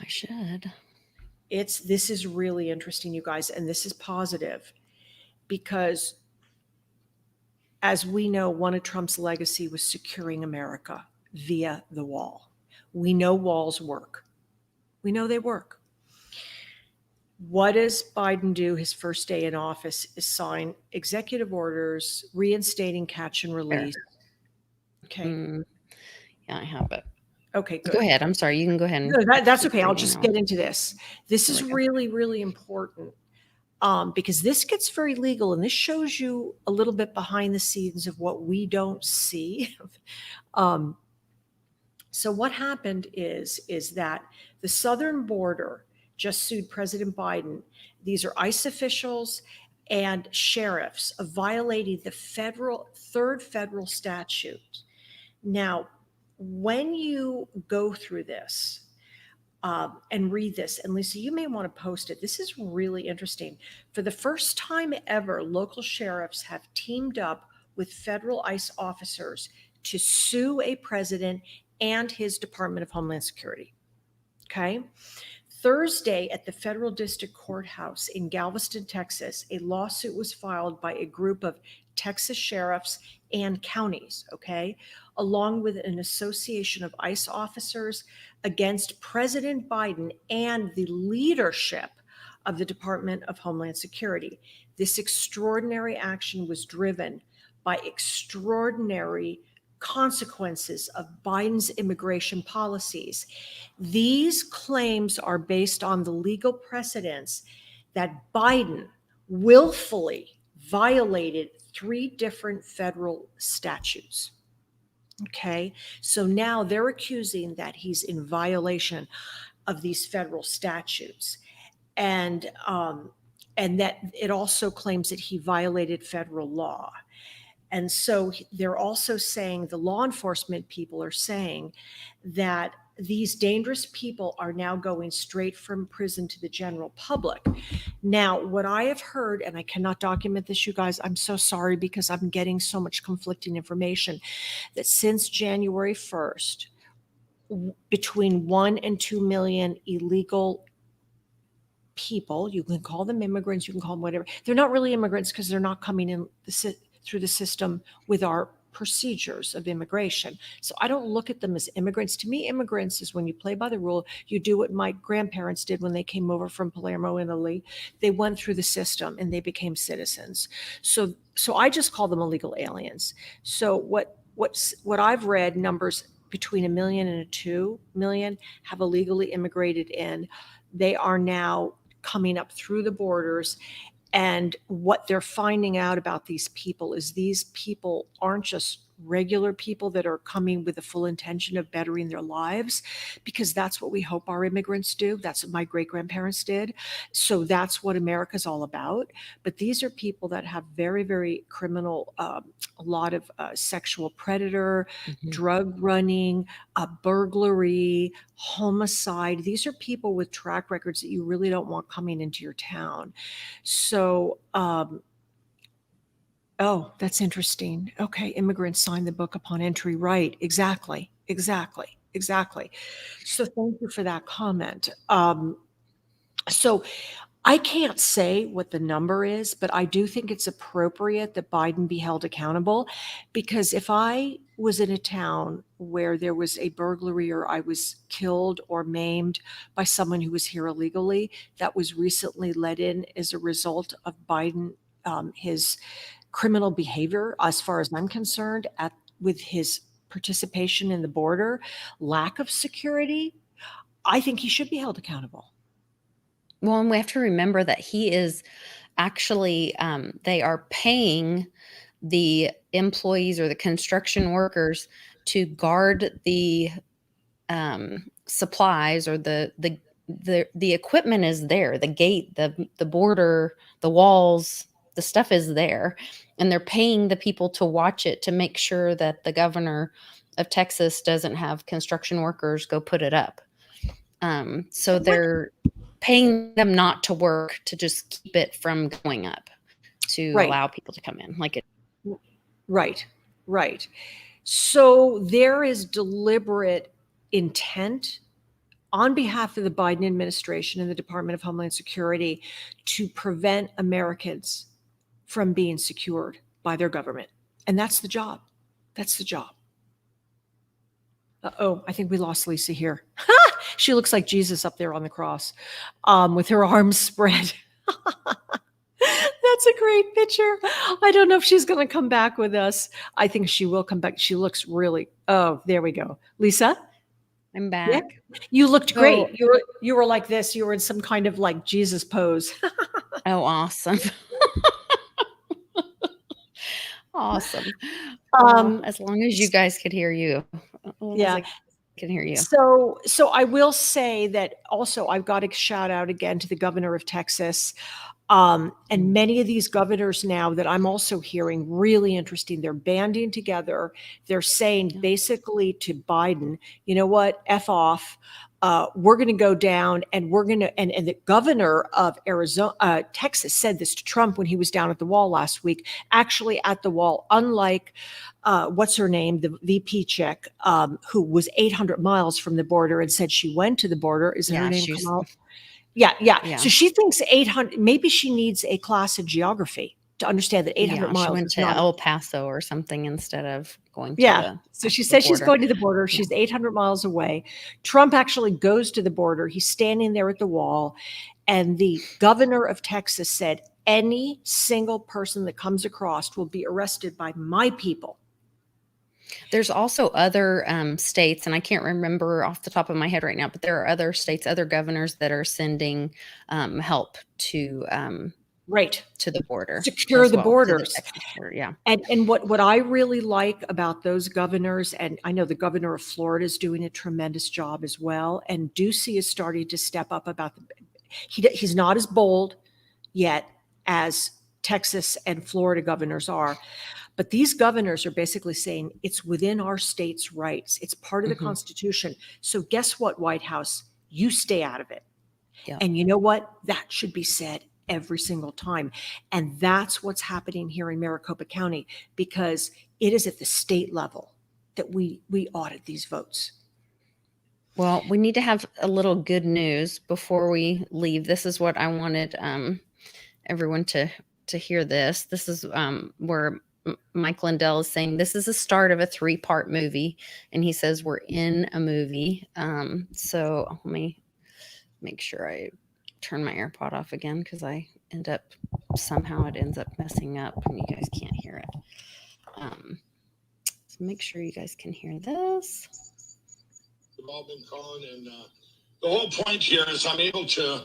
I should. This is really interesting, you guys, and this is positive because, as we know, one of Trump's legacy was securing America via the wall. We know walls work. We know they work. What does Biden do his first day in office is sign executive orders reinstating catch and release. Okay. Yeah, I have it. Okay, good. Go ahead. I'm sorry. You can go ahead. No, that's okay. I'll just get into this. This is really, really important because this gets very legal, and this shows you a little bit behind the scenes of what we don't see. So what happened is that the southern border just sued President Biden. These are ICE officials and sheriffs of violating the third federal statute. Now, when you go through this and read this, and Lisa, you may want to post it. This is really interesting. For the first time ever, local sheriffs have teamed up with federal ICE officers to sue a president and his Department of Homeland Security. Okay. Thursday at the Federal District Courthouse in Galveston, Texas, a lawsuit was filed by a group of Texas sheriffs and counties, okay, along with an association of ICE officers against President Biden and the leadership of the Department of Homeland Security. This extraordinary action was driven by extraordinary consequences of Biden's immigration policies. These claims are based on the legal precedents that Biden willfully violated 3 different federal statutes. Okay, so now they're accusing that he's in violation of these federal statutes, and that it also claims that he violated federal law. And so they're also saying, the law enforcement people are saying that these dangerous people are now going straight from prison to the general public. Now, what I have heard, and I cannot document this, you guys, I'm so sorry because I'm getting so much conflicting information, that since January 1st, between 1 and 2 million illegal people, you can call them immigrants, you can call them whatever. They're not really immigrants because they're not coming in through the system with our procedures of immigration. So I don't look at them as immigrants. To me, immigrants is when you play by the rule. You do what my grandparents did when they came over from Palermo, Italy. They went through the system and they became citizens. So I just call them illegal aliens. So what I've read, numbers between 1 million and 2 million have illegally immigrated in. They are now coming up through the borders. And what they're finding out about these people is these people aren't just regular people that are coming with the full intention of bettering their lives, because that's what we hope our immigrants do. That's what my great-grandparents did. So that's what America's all about. But these are people that have very, very criminal, a lot of sexual predator, drug running, burglary, homicide. These are people with track records that you really don't want coming into your town. So, oh, that's interesting. Okay, immigrants sign the book upon entry. Right, exactly. So thank you for that comment. So I can't say what the number is, but I do think it's appropriate that Biden be held accountable, because if I was in a town where there was a burglary or I was killed or maimed by someone who was here illegally that was recently let in as a result of Biden, his criminal behavior, as far as I'm concerned, with his participation in the border, lack of security, I think he should be held accountable. Well, and we have to remember that he is actually, they are paying the employees or the construction workers to guard the supplies, or the equipment is there, the gate, the border, the walls, the stuff is there, and they're paying the people to watch it, to make sure that the governor of Texas doesn't have construction workers go put it up. So they're paying them not to work, to just keep it from going up, to Right. allow people to come in. Like it. Right. So there is deliberate intent on behalf of the Biden administration and the Department of Homeland Security to prevent Americans from being secured by their government. And that's the job. Uh-oh, I think we lost Lisa here. She looks like Jesus up there on the cross, with her arms spread. That's a great picture. I don't know if she's going to come back with us. I think she will come back. She looks really, oh, there we go. Lisa? I'm back. Yeah. You looked So- great. You were like this. You were in some kind of like Jesus pose. Oh, awesome. Awesome. As long as you guys could hear you. As long as I can hear you. So I will say that also I've got to shout out again to the governor of Texas. And many of these governors now that I'm also hearing, really interesting, they're banding together. They're saying basically to Biden, you know what, F off. We're going to go down, and we're going to, and the governor of Texas said this to Trump when he was down at the wall last week, actually at the wall, unlike what's her name, the VP chick, who was 800 miles from the border and said she went to the border. Is her name Kamal? Yeah. So she thinks 800, maybe she needs a class in geography to understand that 800 miles. She went to El Paso or something instead of going to the So she says she's border. going to the border. She's 800 miles away. Trump actually goes to the border. He's standing there at the wall. And the governor of Texas said, any single person that comes across will be arrested by my people. There's also other states, and I can't remember off the top of my head right now, but there are other states, other governors that are sending help to the border, secure the borders. Yeah. And what I really like about those governors, and I know the governor of Florida is doing a tremendous job as well, and Ducey is starting to step up about he's not as bold yet as Texas and Florida governors are. But these governors are basically saying it's within our state's rights. It's part of the Constitution. So guess what, White House? You stay out of it. Yeah. And you know what? That should be said every single time. And that's what's happening here in Maricopa County, because it is at the state level that we audit these votes. Well, we need to have a little good news before we leave. This is what I wanted everyone to hear this. This is where Mike Lindell is saying this is the start of a 3-part movie, and he says we're in a movie. So let me make sure I turn my AirPod off again, because I somehow it ends up messing up and you guys can't hear it. So make sure you guys can hear this. We've all been calling, and the whole point here is I'm able to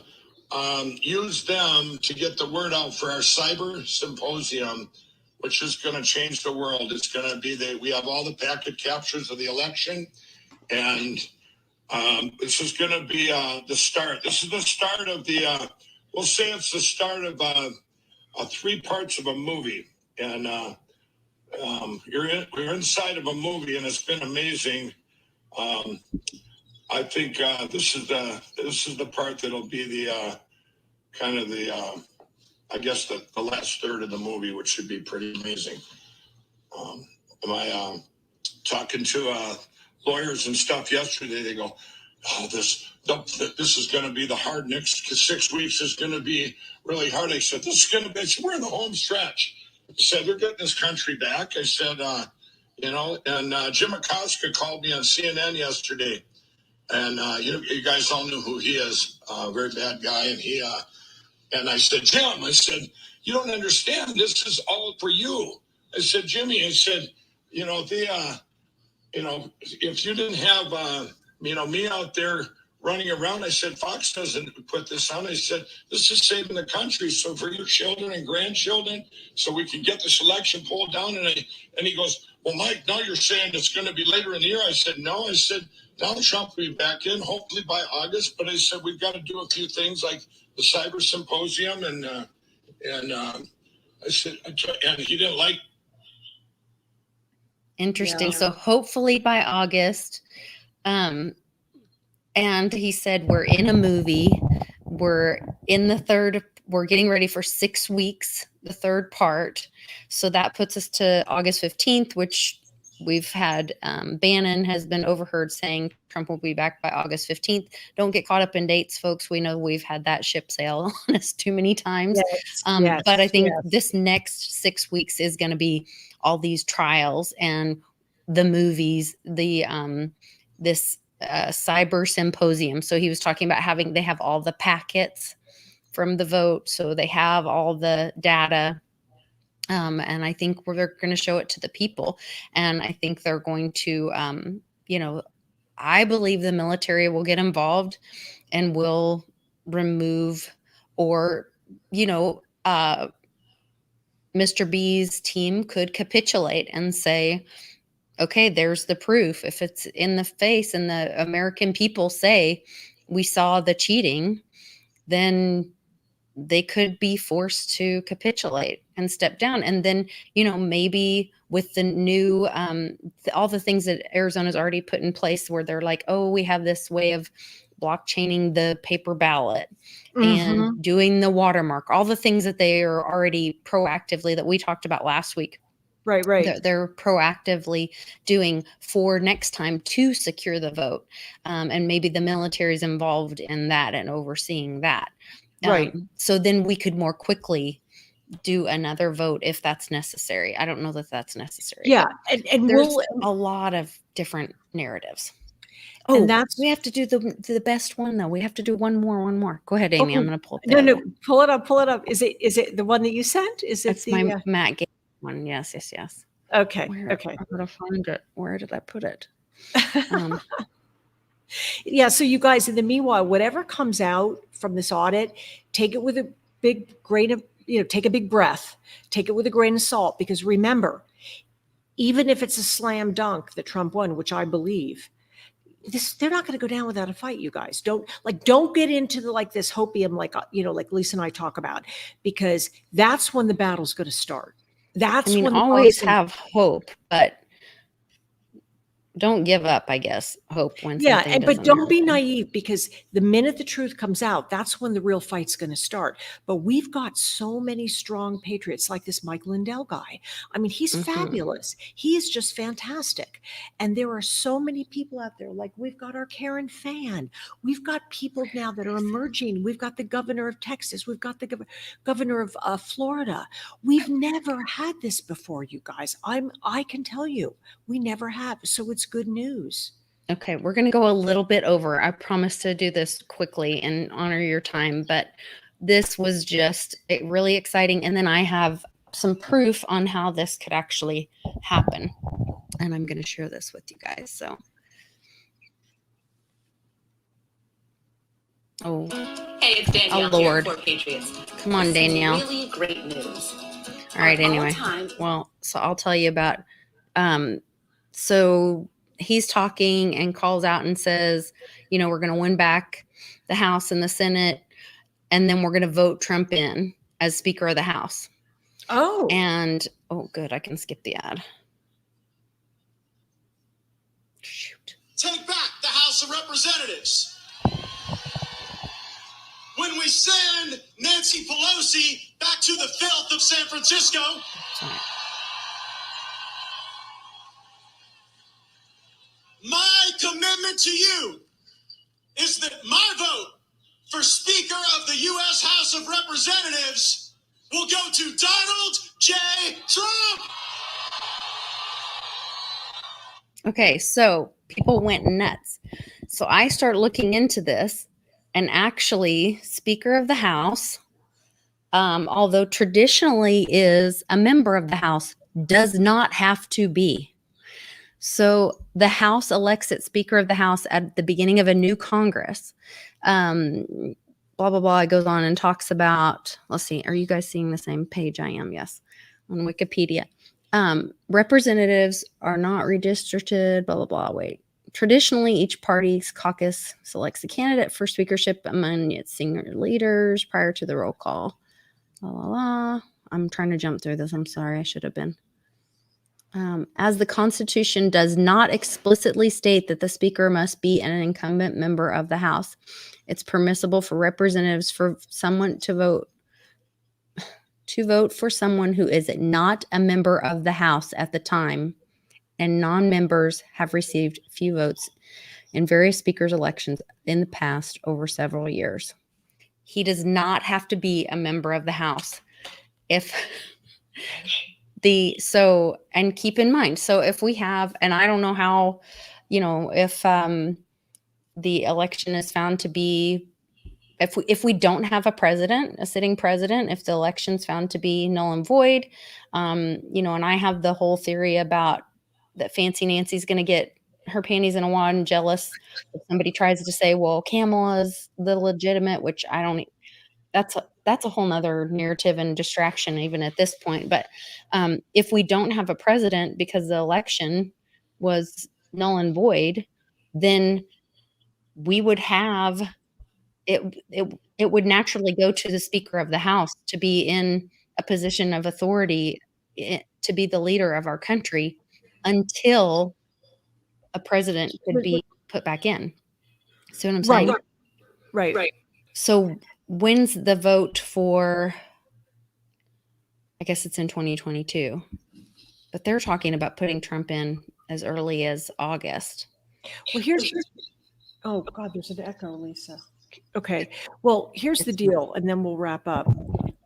use them to get the word out for our cyber symposium, which is going to change the world. It's going to be we have all the packet captures of the election, and this is going to be the start. This is the start of we'll say it's the start of 3 parts of a movie. And we're inside of a movie, and it's been amazing. I think this is the part that'll be the kind of I guess the last third of the movie, which should be pretty amazing. Am I talking to lawyers and stuff yesterday? They go, oh, this is going to be the hard next 6 weeks is going to be really hard. I said, this is going to be, we're in the home stretch. I said, we're getting this country back. I said, and Jim Acosta called me on CNN yesterday. And you guys all knew who he is, a very bad guy. And I said, Jim, I said, you don't understand. This is all for you. I said, Jimmy, I said, if you didn't have, me out there running around, I said, Fox doesn't put this on. I said, this is saving the country. So for your children and grandchildren, so we can get this election pulled down. And he goes, well, Mike, now you're saying it's going to be later in the year. I said, no. I said, Donald Trump will be back in, hopefully by August. But I said, we've got to do a few things like the cyber symposium. And I said, and he didn't like. Interesting. Yeah. So hopefully by August. And he said, we're in a movie. We're getting ready for 6 weeks, the third part. So that puts us to August 15th, which we've had, Bannon has been overheard saying Trump will be back by August 15th. Don't get caught up in dates, folks. We know we've had that ship sail on us too many times. Yes, but I think this next 6 weeks is going to be all these trials and the movies, this cyber symposium. So he was talking about they have all the packets from the vote. So they have all the data. And I think they're going to show it to the people. And I think they're going to, I believe the military will get involved and will remove or, Mr. B's team could capitulate and say, okay, there's the proof. If it's in the face and the American people say we saw the cheating, then they could be forced to capitulate and step down. And then, maybe with the new, all the things that Arizona's already put in place where they're like, oh, we have this way of blockchaining the paper ballot and doing the watermark, all the things that they are already proactively that we talked about last week. Right. They're proactively doing for next time to secure the vote. And maybe the military is involved in that and overseeing that. Right. So then we could more quickly do another vote if that's necessary. I don't know that that's necessary. Yeah. And there's a lot of different narratives. Oh, and we have to do the best one though. We have to do one more. Go ahead, Amy. Okay. I'm going to pull it up. No, pull it up. Is it the one that you sent? Is it That's my Matt Gaetz one? Yes. Okay. Okay. I'm going to find it. Where did I put it? Yeah. So you guys, in the meanwhile, whatever comes out from this audit, take it with a big grain of, take a big breath, take it with a grain of salt, because remember, even if it's a slam dunk that Trump won, which I believe, they're not going to go down without a fight. You guys don't get into this hopium, like Lisa and I talk about, because that's when the battle's going to start. That's when always have hope, but don't give up, I guess. Hope when but don't be naive, because the minute the truth comes out, that's when the real fight's going to start. But we've got so many strong patriots, like this Mike Lindell guy. I mean, he's fabulous. He is just fantastic. And there are so many people out there. Like, we've got our Karen Fan. We've got people now that are emerging. We've got the governor of Texas. We've got the governor of Florida. We've never had this before, you guys. I can tell you, we never have. So it's good news. Okay, we're going to go a little bit over. I promise to do this quickly and honor your time, but this was just really exciting. And then I have some proof on how this could actually happen. And I'm going to share this with you guys. So, hey, it's Danielle here for Patriots. Come on, Danielle. Really great news. All right, anyway. Well, so I'll tell you about, so he's talking and calls out and says, we're going to win back the House and the Senate, and then we're going to vote Trump in as Speaker of the House. Oh. And, good. I can skip the ad. Shoot. Take back the House of Representatives. When we send Nancy Pelosi back to the filth of San Francisco. Sorry. My commitment to you is that my vote for Speaker of the U.S. House of Representatives will go to Donald J. Trump. Okay, so people went nuts. So I start looking into this, and actually, Speaker of the House, although traditionally is a member of the House, does not have to be. So the House elects its Speaker of the House at the beginning of a new Congress. Blah, blah, blah. It goes on and talks about, let's see, are you guys seeing the same page I am? Yes, on Wikipedia. Representatives are not redistricted, blah, blah, blah. Wait. Traditionally, each party's caucus selects a candidate for speakership among its senior leaders prior to the roll call. La, la, la. I'm trying to jump through this. I'm sorry. I should have been. As the Constitution does not explicitly state that the Speaker must be an incumbent member of the House, it's permissible for representatives for someone to vote for someone who is not a member of the House at the time, and non-members have received few votes in various speakers' elections in the past over several years. He does not have to be a member of the House. And keep in mind, so if we have, and I don't know how, if the election is found to be, if we don't have a sitting president, if the election's found to be null and void, and I have the whole theory about that Fancy Nancy's going to get her panties in a wad and jealous if somebody tries to say, well, Kamala's the legitimate, which I don't. That's a whole nother narrative and distraction even at this point. But if we don't have a president because the election was null and void, then we would have it would naturally go to the Speaker of the House to be in a position of authority, to be the leader of our country until a president could be put back in. See what I'm saying? Right. So when's the vote for, I guess it's in 2022, but they're talking about putting Trump in as early as August. Well, oh God, there's an echo, Lisa. Okay. Well, here's the deal, and then we'll wrap up.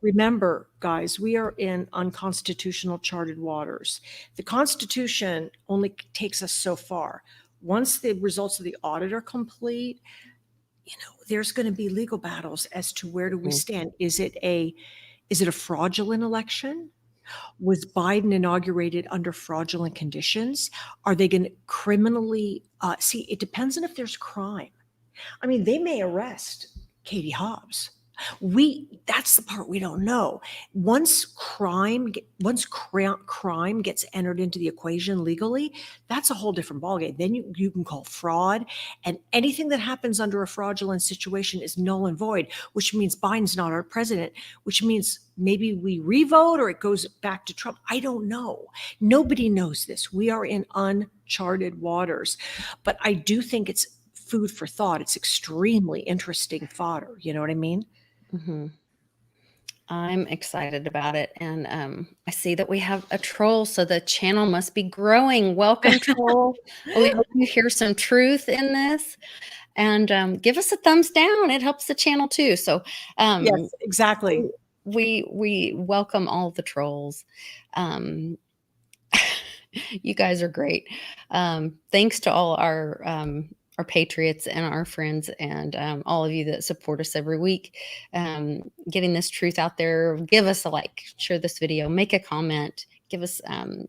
Remember, guys, we are in unconstitutional charted waters. The Constitution only takes us so far. Once the results of the audit are complete, there's going to be legal battles as to where do we stand. Is it a fraudulent election? Was Biden inaugurated under fraudulent conditions? Are they going to criminally see? It depends on if there's crime. I mean, they may arrest Katie Hobbs. That's the part we don't know. Once crime gets entered into the equation legally, that's a whole different ballgame. Then you can call fraud, and anything that happens under a fraudulent situation is null and void, which means Biden's not our president, which means maybe we revote or it goes back to Trump. I don't know. Nobody knows this. We are in uncharted waters, but I do think it's food for thought. It's extremely interesting fodder. You know what I mean? Mm-hmm. I'm excited about it. And I see that we have a troll, so the channel must be growing. Welcome, troll. We hope you hear some truth in this. And give us a thumbs down. It helps the channel too. So yes, exactly. We welcome all the trolls. You guys are great. Thanks to all our patriots and our friends and all of you that support us every week, getting this truth out there. Give us a like, share this video, make a comment, give us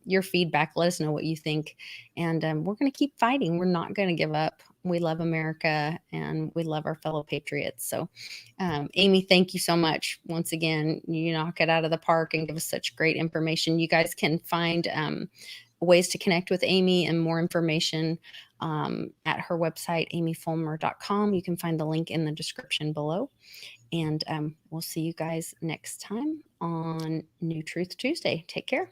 your feedback. Let us know what you think. And we're going to keep fighting. We're not going to give up. We love America and we love our fellow patriots. So Amy, thank you so much. Once again, you knock it out of the park and give us such great information. You guys can find ways to connect with Amy and more information at her website, amyfulmer.com. You can find the link in the description below. And we'll see you guys next time on New Truth Tuesday. Take care.